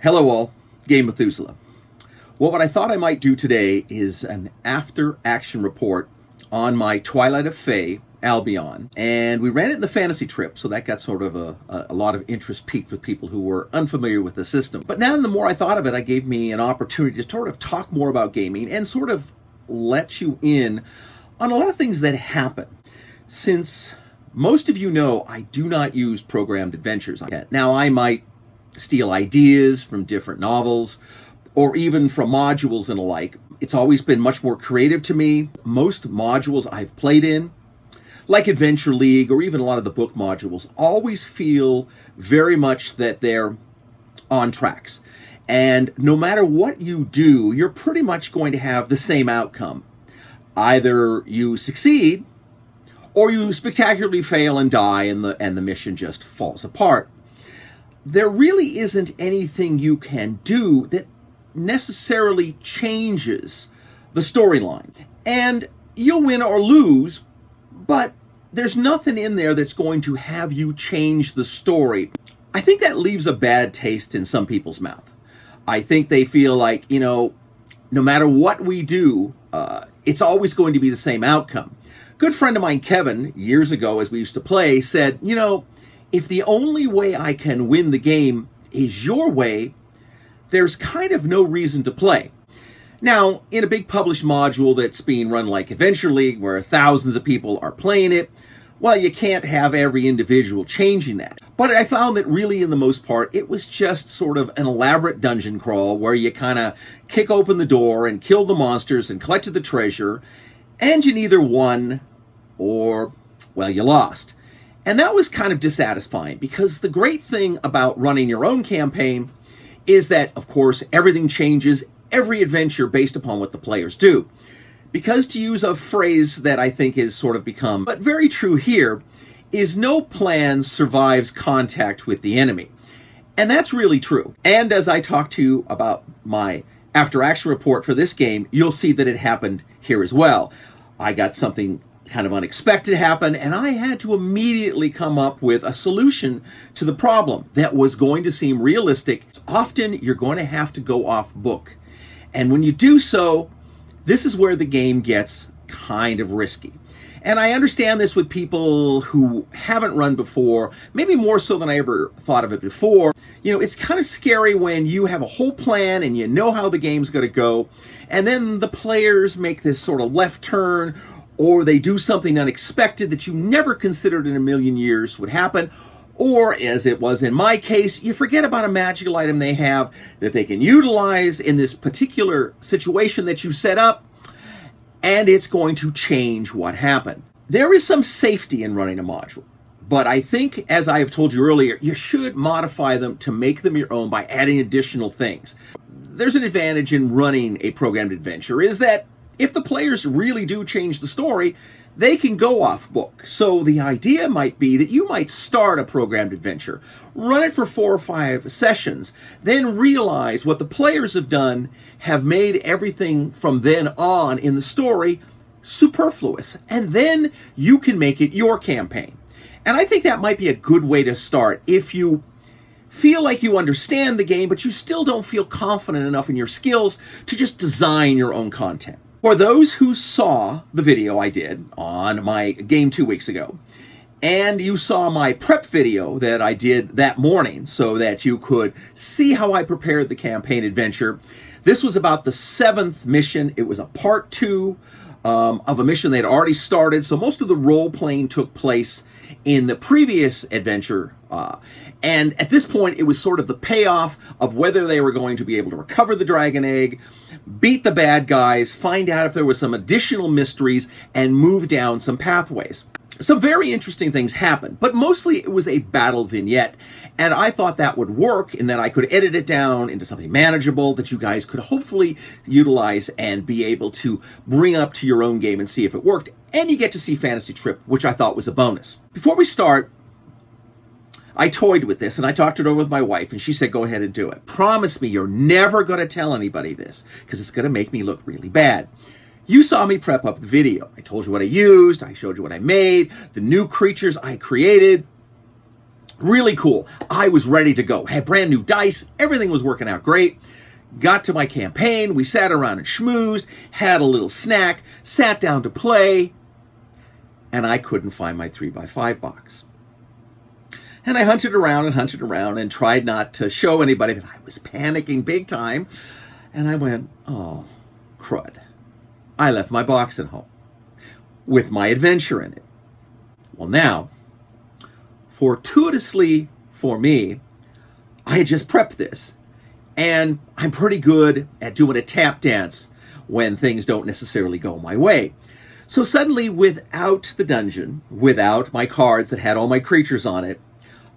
Hello all, Game Methuselah. Well, what I thought I might do today is an after-action report on my Twilight of Fae, Albion. And we ran it in the fantasy trip, so that got sort of a lot of interest peaked with people who were unfamiliar with the system. But now the more I thought of it, it gave me an opportunity to sort of talk more about gaming and sort of let you in on a lot of things that happen. Since most of you know, I do not use programmed adventures. Now, I might steal ideas from different novels or even from modules and the like. It's always been much more creative to me. Most modules I've played in, like Adventure League or even a lot of the book modules, always feel very much that they're on tracks. And no matter what you do, you're pretty much going to have the same outcome. Either you succeed or you spectacularly fail and die and the mission just falls apart. There really isn't anything you can do that necessarily changes the storyline. And you'll win or lose, but there's nothing in there that's going to have you change the story. I think that leaves a bad taste in some people's mouth. I think they feel like, no matter what we do, it's always going to be the same outcome. Good friend of mine, Kevin, years ago as we used to play, said, if the only way I can win the game is your way, there's kind of no reason to play. Now, in a big published module that's being run like Adventure League, where thousands of people are playing it, well, you can't have every individual changing that. But I found that really, in the most part, it was just sort of an elaborate dungeon crawl where you kind of kick open the door and killed the monsters and collected the treasure, and you either won or, well, you lost. And that was kind of dissatisfying, because the great thing about running your own campaign is that, of course, everything changes every adventure based upon what the players do. Because, to use a phrase that I think is sort of become, but very true here, is no plan survives contact with the enemy. And that's really true. And as I talk to you about my after-action report for this game, you'll see that it happened here as well. I got something kind of unexpected happen, and I had to immediately come up with a solution to the problem that was going to seem realistic. Often you're going to have to go off book. And when you do so, this is where the game gets kind of risky. And I understand this with people who haven't run before, maybe more so than I ever thought of it before. It's kind of scary when you have a whole plan and you know how the game's going to go, and then the players make this sort of left turn, or they do something unexpected that you never considered in a million years would happen, or, as it was in my case, you forget about a magical item they have that they can utilize in this particular situation that you set up, and it's going to change what happened. There is some safety in running a module, but I think, as I have told you earlier, you should modify them to make them your own by adding additional things. There's an advantage in running a programmed adventure, is that if the players really do change the story, they can go off book. So the idea might be that you might start a programmed adventure, run it for 4 or 5 sessions, then realize what the players have done have made everything from then on in the story superfluous. And then you can make it your campaign. And I think that might be a good way to start if you feel like you understand the game, but you still don't feel confident enough in your skills to just design your own content. For those who saw the video I did on my game 2 weeks ago, and you saw my prep video that I did that morning so that you could see how I prepared the campaign adventure, this was about the 7th mission. It was a part 2 of a mission they'd already started, so most of the role-playing took place in the previous adventure, and at this point, it was sort of the payoff of whether they were going to be able to recover the dragon egg, beat the bad guys, find out if there was some additional mysteries, and move down some pathways. Some very interesting things happened, but mostly it was a battle vignette, and I thought that would work in that I could edit it down into something manageable that you guys could hopefully utilize and be able to bring up to your own game and see if it worked. And you get to see Fantasy Trip, which I thought was a bonus. Before we start, I toyed with this, and I talked it over with my wife, and she said, go ahead and do it. Promise me you're never going to tell anybody this, because it's going to make me look really bad. You saw me prep up the video. I told you what I used, I showed you what I made, the new creatures I created. Really cool. I was ready to go. Had brand new dice. Everything was working out great. Got to my campaign. We sat around and schmoozed, had a little snack, sat down to play, and I couldn't find my 3x5 box. And I hunted around and tried not to show anybody that I was panicking big time. And I went, oh, crud. I left my box at home with my adventure in it. Well, now, fortuitously for me, I had just prepped this. And I'm pretty good at doing a tap dance when things don't necessarily go my way. So suddenly, without the dungeon, without my cards that had all my creatures on it,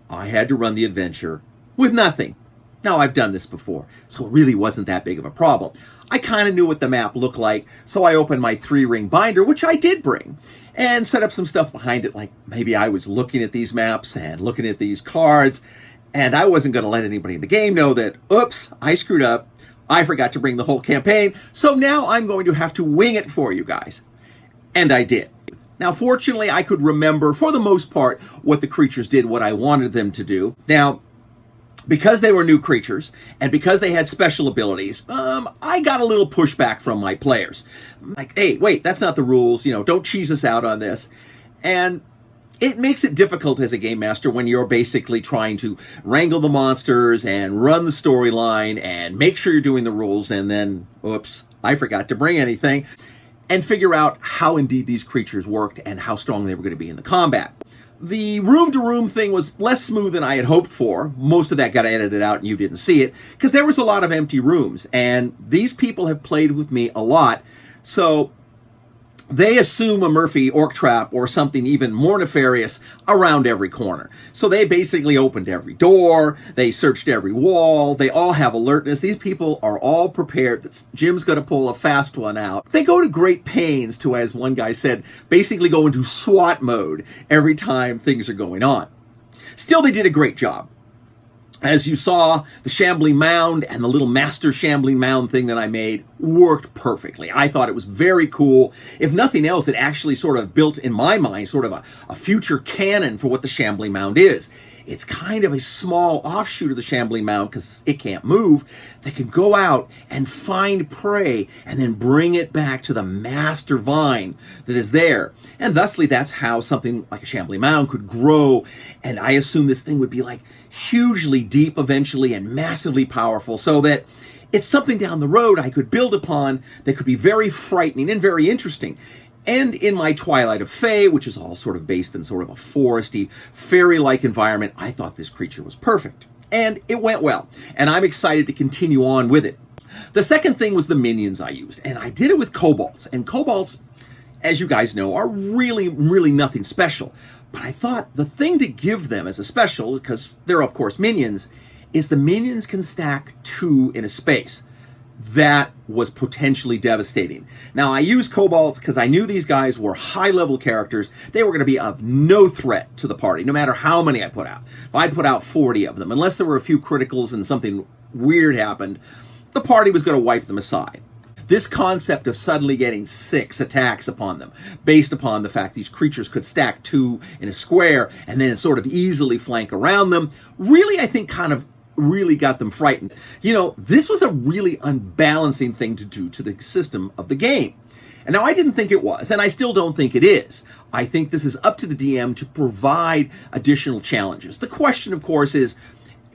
I had to run the adventure with nothing. Now, I've done this before, so it really wasn't that big of a problem. I kind of knew what the map looked like, so I opened my 3-ring binder, which I did bring, and set up some stuff behind it, like maybe I was looking at these maps and looking at these cards, and I wasn't going to let anybody in the game know that, oops, I screwed up. I forgot to bring the whole campaign, so now I'm going to have to wing it for you guys. And I did. Now, fortunately, I could remember, for the most part, what the creatures did, what I wanted them to do. Now, because they were new creatures, and because they had special abilities, I got a little pushback from my players. Like, hey, wait, that's not the rules, don't cheese us out on this. And it makes it difficult as a game master when you're basically trying to wrangle the monsters and run the storyline and make sure you're doing the rules, and then, oops, I forgot to bring anything, and figure out how indeed these creatures worked and how strong they were going to be in the combat. The room-to-room thing was less smooth than I had hoped for. Most of that got edited out and you didn't see it, because there was a lot of empty rooms, and these people have played with me a lot, so they assume a Murphy orc trap or something even more nefarious around every corner. So they basically opened every door, they searched every wall, they all have alertness. These people are all prepared that Jim's going to pull a fast one out. They go to great pains to, as one guy said, basically go into SWAT mode every time things are going on. Still, they did a great job. As you saw, the shambling mound and the little master shambling mound thing that I made worked perfectly. I thought it was very cool. If nothing else, it actually sort of built in my mind sort of a future canon for what the shambling mound is. It's kind of a small offshoot of the shambling mound because it can't move. They can go out and find prey and then bring it back to the master vine that is there. And thusly, that's how something like a shambling mound could grow. And I assume this thing would be like hugely deep eventually and massively powerful, so that it's something down the road I could build upon that could be very frightening and very interesting. And in my Twilight of Fae, which is all sort of based in sort of a foresty, fairy-like environment, I thought this creature was perfect. And it went well. And I'm excited to continue on with it. The second thing was the minions I used. And I did it with kobolds. And kobolds, as you guys know, are really, really nothing special. But I thought the thing to give them as a special, because they're of course minions, is the minions can stack 2 in a space. That was potentially devastating. Now, I used kobolds because I knew these guys were high-level characters. They were going to be of no threat to the party, no matter how many I put out. If I'd put out 40 of them, unless there were a few criticals and something weird happened, the party was going to wipe them aside. This concept of suddenly getting 6 attacks upon them, based upon the fact these creatures could stack 2 in a square and then sort of easily flank around them, really, I think, kind of really got them frightened. This was a really unbalancing thing to do to the system of the game. And now I didn't think it was, and I still don't think it is. I think this is up to the DM to provide additional challenges. The question, of course, is,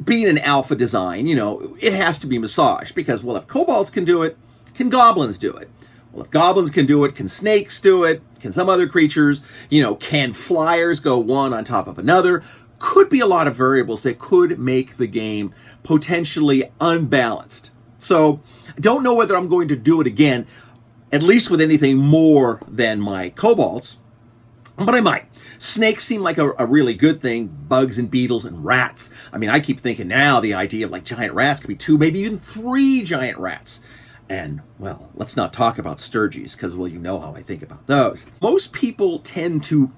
being an alpha design, it has to be massaged, because, well, if kobolds can do it, can goblins do it? Well, if goblins can do it, can snakes do it? Can some other creatures? Can flyers go one on top of another? Could be a lot of variables that could make the game potentially unbalanced. So I don't know whether I'm going to do it again, at least with anything more than my kobolds, but I might. Snakes seem like a really good thing. Bugs and beetles and rats. I mean, I keep thinking now the idea of like giant rats could be 2, maybe even 3 giant rats. And, well, let's not talk about sturgies, because, well, you know how I think about those. Most people tend to,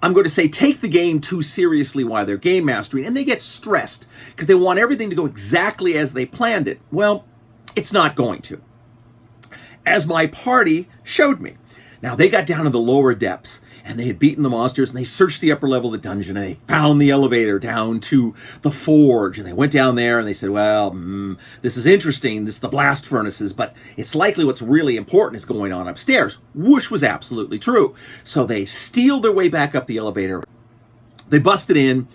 I'm going to say, take the game too seriously while they're game mastering, and they get stressed because they want everything to go exactly as they planned it. Well, it's not going to, as my party showed me. Now, they got down to the lower depths, and they had beaten the monsters, and they searched the upper level of the dungeon, and they found the elevator down to the forge, and they went down there, and they said, well, this is interesting, this is the blast furnaces, but it's likely what's really important is going on upstairs, which was absolutely true. So they stealed their way back up the elevator. They busted in.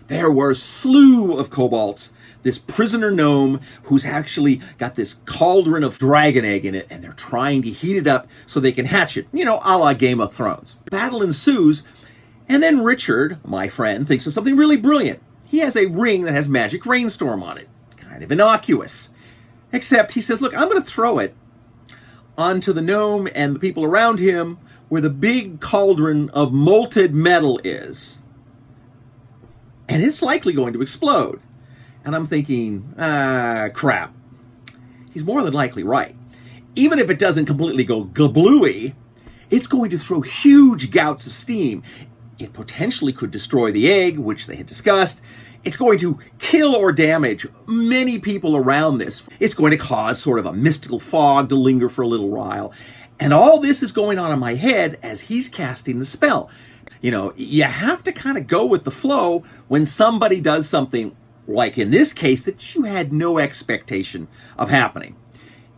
There were a slew of kobolds, this prisoner gnome who's actually got this cauldron of dragon egg in it, and they're trying to heat it up so they can hatch it, a la Game of Thrones. Battle ensues, and then Richard, my friend, thinks of something really brilliant. He has a ring that has magic rainstorm on it. Kind of innocuous. Except he says, look, I'm going to throw it onto the gnome and the people around him where the big cauldron of molten metal is. And it's likely going to explode. And I'm thinking, crap. He's more than likely right. Even if it doesn't completely go gablooey, it's going to throw huge gouts of steam. It potentially could destroy the egg, which they had discussed. It's going to kill or damage many people around this. It's going to cause sort of a mystical fog to linger for a little while. And all this is going on in my head as he's casting the spell. You have to kind of go with the flow when somebody does something, like in this case, that you had no expectation of happening.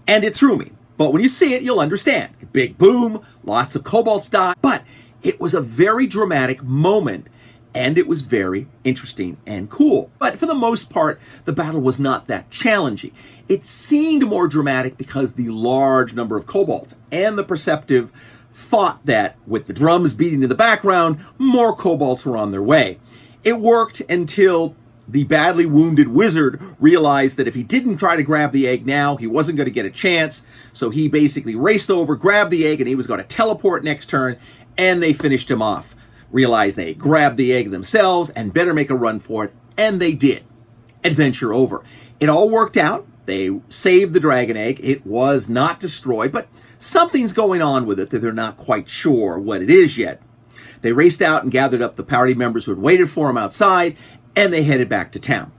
And it threw me. But when you see it, you'll understand. Big boom, lots of kobolds die. But it was a very dramatic moment, and it was very interesting and cool. But for the most part, the battle was not that challenging. It seemed more dramatic because the large number of kobolds and the perceptive thought that with the drums beating in the background, more kobolds were on their way. It worked until the badly wounded wizard realized that if he didn't try to grab the egg now, he wasn't going to get a chance. So he basically raced over, grabbed the egg, and he was going to teleport next turn, and they finished him off. Realized they grabbed the egg themselves and better make a run for it, and they did. Adventure over. It all worked out. They saved the dragon egg. It was not destroyed, but something's going on with it that they're not quite sure what it is yet. They raced out and gathered up the party members who had waited for them outside, and they headed back to town.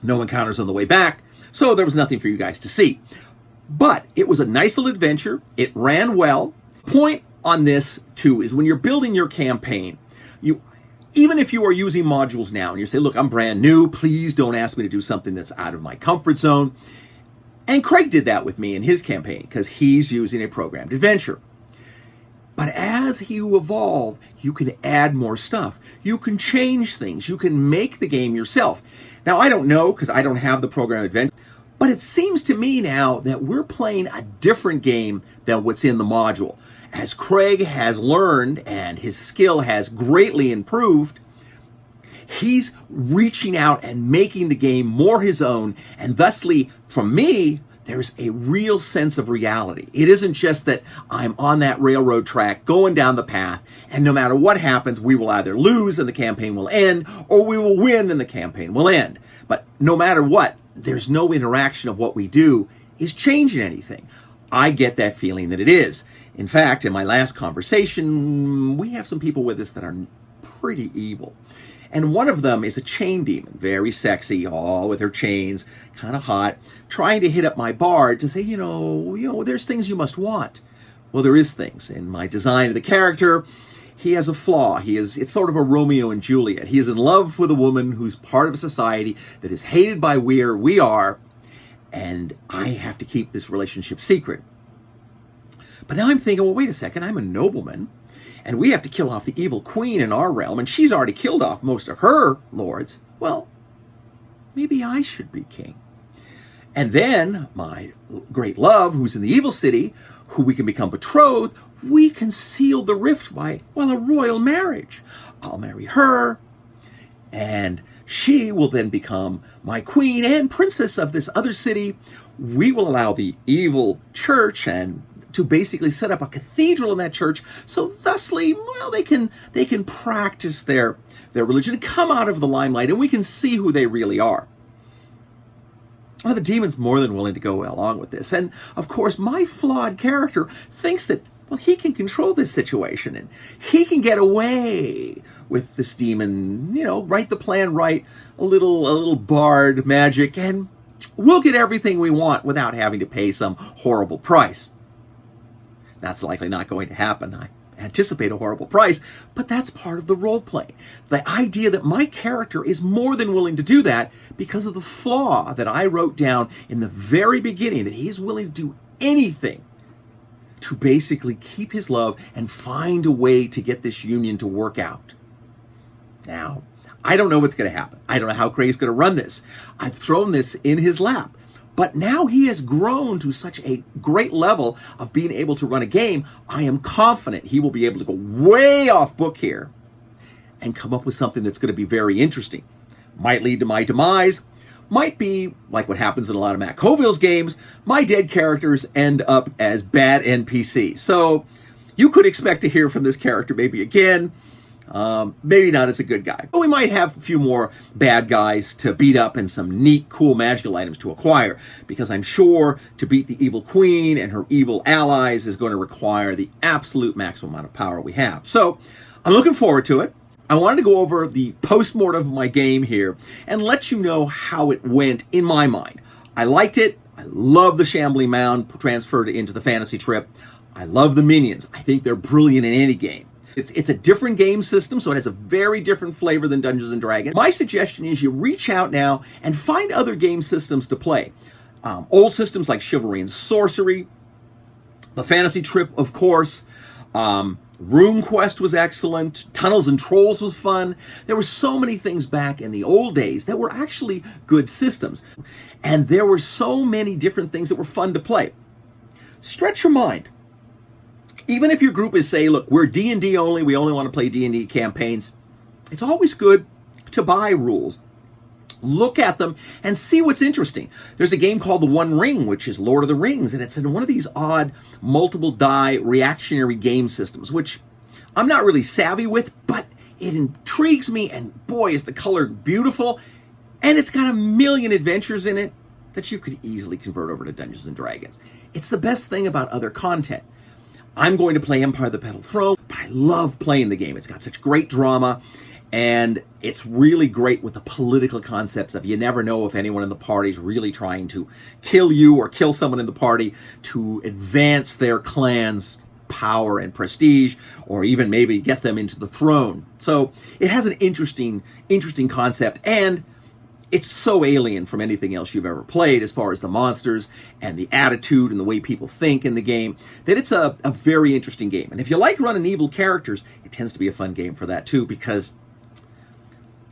No encounters on the way back, so there was nothing for you guys to see. But it was a nice little adventure. It ran well. Point on this, too, is when you're building your campaign, even if you are using modules now, and you say, look, I'm brand new, please don't ask me to do something that's out of my comfort zone. And Craig did that with me in his campaign, because he's using a programmed adventure. But as you evolve, you can add more stuff. You can change things. You can make the game yourself. Now, I don't know, because I don't have the programmed adventure, but it seems to me now that we're playing a different game than what's in the module. As Craig has learned and his skill has greatly improved, he's reaching out and making the game more his own, and thusly, from me, there's a real sense of reality. It isn't just that I'm on that railroad track going down the path, and no matter what happens, we will either lose and the campaign will end, or we will win and the campaign will end. But no matter what, there's no interaction of what we do is changing anything. I get that feeling that it is. In fact, in my last conversation, we have some people with us that are pretty evil. And one of them is a chain demon, very sexy, all with her chains, kind of hot, trying to hit up my bard to say, there's things you must want. Well, there is things. In my design of the character, he has a flaw. It's sort of a Romeo and Juliet. He is in love with a woman who's part of a society that is hated by where we are, and I have to keep this relationship secret. But now I'm thinking, well, wait a second, I'm a nobleman, and we have to kill off the evil queen in our realm, and she's already killed off most of her lords. Well, maybe I should be king. And then my great love, who's in the evil city, who we can become betrothed, we can seal the rift by, a royal marriage. I'll marry her, and she will then become my queen and princess of this other city. We will allow the evil church and to basically set up a cathedral in that church, so thusly, they can practice their religion and come out of the limelight, and we can see who they really are. Well, the demon's more than willing to go along with this, and of course, my flawed character thinks that he can control this situation, and he can get away with this demon. Write the plan right, a little bard magic, and we'll get everything we want without having to pay some horrible price. That's likely not going to happen. anticipate a horrible price, but that's part of the role play. The idea that my character is more than willing to do that because of the flaw that I wrote down in the very beginning, that he's willing to do anything to basically keep his love and find a way to get this union to work out. Now, I don't know what's going to happen. I don't know how Craig's going to run this. I've thrown this in his lap. But now he has grown to such a great level of being able to run a game. I am confident he will be able to go way off book here and come up with something that's going to be very interesting. Might lead to my demise. Might be, like what happens in a lot of Matt Colville's games, my dead characters end up as bad NPCs. So you could expect to hear from this character maybe again. Maybe not as a good guy. But we might have a few more bad guys to beat up and some neat, cool magical items to acquire, because I'm sure to beat the evil queen and her evil allies is going to require the absolute maximum amount of power we have. So I'm looking forward to it. I wanted to go over the post-mortem of my game here and let you know how it went in my mind. I liked it. I love the Shambling Mound transferred into the fantasy trip. I love the minions. I think they're brilliant in any game. It's a different game system, so it has a very different flavor than Dungeons & Dragons. My suggestion is you reach out now and find other game systems to play. Old systems like Chivalry and Sorcery, the Fantasy Trip, of course. Room Quest was excellent. Tunnels and Trolls was fun. There were so many things back in the old days that were actually good systems. And there were so many different things that were fun to play. Stretch your mind. Even if your group is, say, look, we're D&D only, we only want to play D&D campaigns, it's always good to buy rules. Look at them and see what's interesting. There's a game called The One Ring, which is Lord of the Rings, and it's in one of these odd multiple die reactionary game systems, which I'm not really savvy with, but it intrigues me, and boy, is the color beautiful, and it's got a million adventures in it that you could easily convert over to Dungeons & Dragons. It's the best thing about other content. I'm going to play Empire the Petal Throne, but I love playing the game. It's got such great drama, and it's really great with the political concepts of you never know if anyone in the party is really trying to kill you or kill someone in the party to advance their clan's power and prestige, or even maybe get them into the throne. So it has an interesting concept, and it's so alien from anything else you've ever played as far as the monsters and the attitude and the way people think in the game, that it's a very interesting game. And if you like running evil characters, it tends to be a fun game for that too, because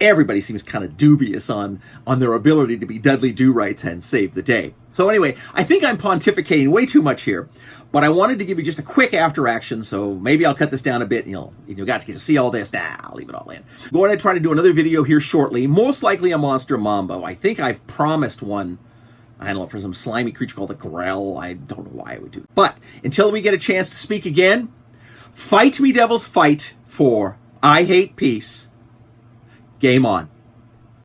everybody seems kind of dubious on their ability to be Dudley Do-Rights and save the day. So anyway, I think I'm pontificating way too much here, but I wanted to give you just a quick after action, so maybe I'll cut this down a bit, and you'll got to get to see all this. I'll leave it all in. I'm going to try to do another video here shortly, most likely a Monster Mambo. I think I've promised one, I don't know, for some slimy creature called a Grell. I don't know why I would do it. But until we get a chance to speak again, fight me devils fight, for I hate peace. Game on.